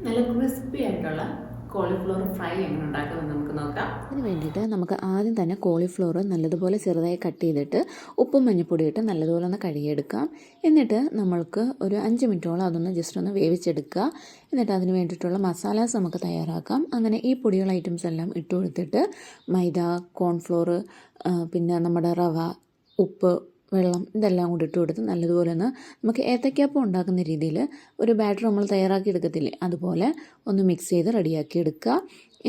നല്ല ക്രിസ്പി ആയിട്ടുള്ള cauliflower fry എങ്ങനെ ഉണ്ടാക്കുമെന്ന് നമുക്ക് നോക്കാം. അതിന് വേണ്ടിയിട്ട് നമുക്ക് ആദ്യം തന്നെ കോളിഫ്ലവർ നല്ലതുപോലെ ചെറുതായി കട്ട് ചെയ്തിട്ട് ഉപ്പും മഞ്ഞൾപ്പൊടി ഇട്ട് നല്ലതുപോലെ ഒന്ന് കഴുകിയെടുക്കാം. എന്നിട്ട് നമ്മൾക്ക് ഒരു 5 മിനിറ്റോളം അതൊന്ന് ജസ്റ്റ് ഒന്ന് വേവിച്ചെടുക്കുക. എന്നിട്ട് അതിന് വേണ്ടിയിട്ടുള്ള മസാലാസ് നമുക്ക് തയ്യാറാക്കാം. അങ്ങനെ ഈ പൊടികൾ ഐറ്റംസ് എല്ലാം ഇട്ട് കൊടുത്തിട്ട് മൈദ, കോൺഫ്ലോർ, പിന്നെ നമ്മുടെ റവ, ഉപ്പ്, വെള്ളം ഇതെല്ലാം കൂടി ഇട്ട് കൊടുത്ത് നല്ലതുപോലെ ഒന്ന് നമുക്ക് ഏത്തയ്ക്കാപ്പം ഉണ്ടാക്കുന്ന രീതിയിൽ ഒരു ബാറ്റർ നമ്മൾ തയ്യാറാക്കി എടുക്കത്തില്ലേ, അതുപോലെ ഒന്ന് മിക്സ് ചെയ്ത് റെഡിയാക്കി എടുക്കുക.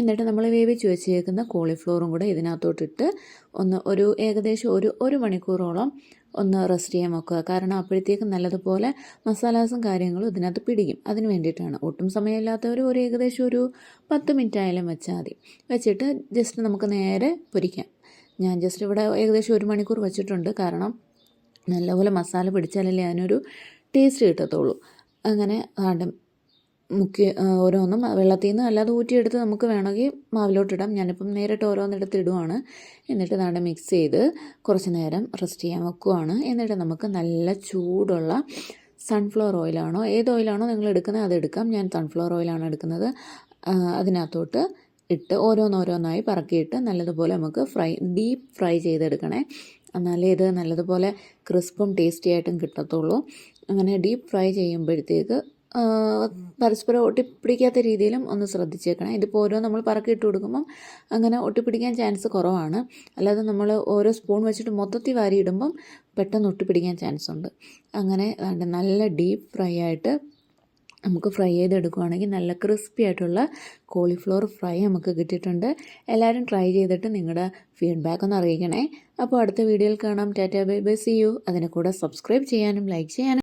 എന്നിട്ട് നമ്മൾ വേവിച്ച് വെച്ചേക്കുന്ന കോളിഫ്ലവറും കൂടെ ഇതിനകത്തോട്ടിട്ട് ഏകദേശം ഒരു മണിക്കൂറോളം ഒന്ന് റെസ്റ്റ് ചെയ്യാൻ വെക്കുക. കാരണം അപ്പോഴത്തേക്കും നല്ലതുപോലെ മസാലാസും കാര്യങ്ങളും ഇതിനകത്ത് പിടിക്കും. അതിന് വേണ്ടിയിട്ടാണ്. ഒട്ടും സമയമില്ലാത്തവർ ഏകദേശം ഒരു 10 മിനിറ്റ് ആയാലും വെച്ചാൽ മതി. വെച്ചിട്ട് ജസ്റ്റ് നമുക്ക് നേരെ പൊരിക്കാം. ഞാൻ ജസ്റ്റ് ഇവിടെ ഏകദേശം 1 മണിക്കൂർ വെച്ചിട്ടുണ്ട്. കാരണം നല്ലപോലെ മസാല പിടിച്ചാലല്ലേ അതിനൊരു ടേസ്റ്റ് കിട്ടത്തുള്ളൂ. അങ്ങനെ മുക്കി ഓരോന്നും വെള്ളത്തിൽ നിന്ന് അല്ലാതെ ഊറ്റിയെടുത്ത് നമുക്ക് വേണമെങ്കിൽ മാവിലോട്ടിടാം. ഞാനിപ്പം നേരിട്ട് ഓരോന്നെടുത്ത് ഇടുവാണ്. എന്നിട്ട് മിക്സ് ചെയ്ത് കുറച്ച് നേരം റെസ്റ്റ് ചെയ്യാൻ വെക്കുവാണ്. എന്നിട്ട് നമുക്ക് നല്ല ചൂടുള്ള സൺഫ്ലവർ ഓയിലാണോ ഏത് ഓയിലാണോ നിങ്ങൾ എടുക്കുന്നത് അതെടുക്കാം. ഞാൻ സൺഫ്ലവർ ഓയിലാണ് എടുക്കുന്നത്. അതിനകത്തോട്ട് ഇട്ട് ഓരോന്നോരോന്നായി പറക്കിയിട്ട് നല്ലതുപോലെ നമുക്ക് ഡീപ്പ് ഫ്രൈ ചെയ്തെടുക്കണേ. എന്നാലേ ഇത് നല്ലതുപോലെ ക്രിസ്പും ടേസ്റ്റി ആയിട്ടും കിട്ടത്തുള്ളൂ. അങ്ങനെ ഡീപ്പ് ഫ്രൈ ചെയ്യുമ്പോഴത്തേക്ക് പരസ്പരം ഒട്ടിപ്പിടിക്കാത്ത രീതിയിലും ഒന്ന് ശ്രദ്ധിച്ചേക്കണം. ഇതിപ്പോൾ നമ്മൾ പറക്കിയിട്ട് കൊടുക്കുമ്പം അങ്ങനെ ഒട്ടിപ്പിടിക്കാൻ ചാൻസ് കുറവാണ്. അല്ലാതെ നമ്മൾ ഓരോ സ്പൂൺ വെച്ചിട്ട് മൊത്തത്തിൽ വാരിയിടുമ്പം പെട്ടെന്ന് ഒട്ടിപ്പിടിക്കാൻ ചാൻസ് ഉണ്ട്. അങ്ങനെ നല്ല ഡീപ്പ് ഫ്രൈ ആയിട്ട് നമുക്ക് ഫ്രൈ ചെയ്തെടുക്കുകയാണെങ്കിൽ നല്ല ക്രിസ്പി ആയിട്ടുള്ള കോളിഫ്ലവർ ഫ്രൈ നമുക്ക് കിട്ടിയിട്ടുണ്ട്. എല്ലാവരും ട്രൈ ചെയ്തിട്ട് നിങ്ങളുടെ ഫീഡ്ബാക്ക് ഒന്ന് അറിയിക്കണേ. അപ്പോൾ അടുത്ത വീഡിയോയിൽ കാണാം. Tata bye bye, see you. അതിനെ കൂടെ സബ്സ്ക്രൈബ് ചെയ്യാനും ലൈക്ക് ചെയ്യാനും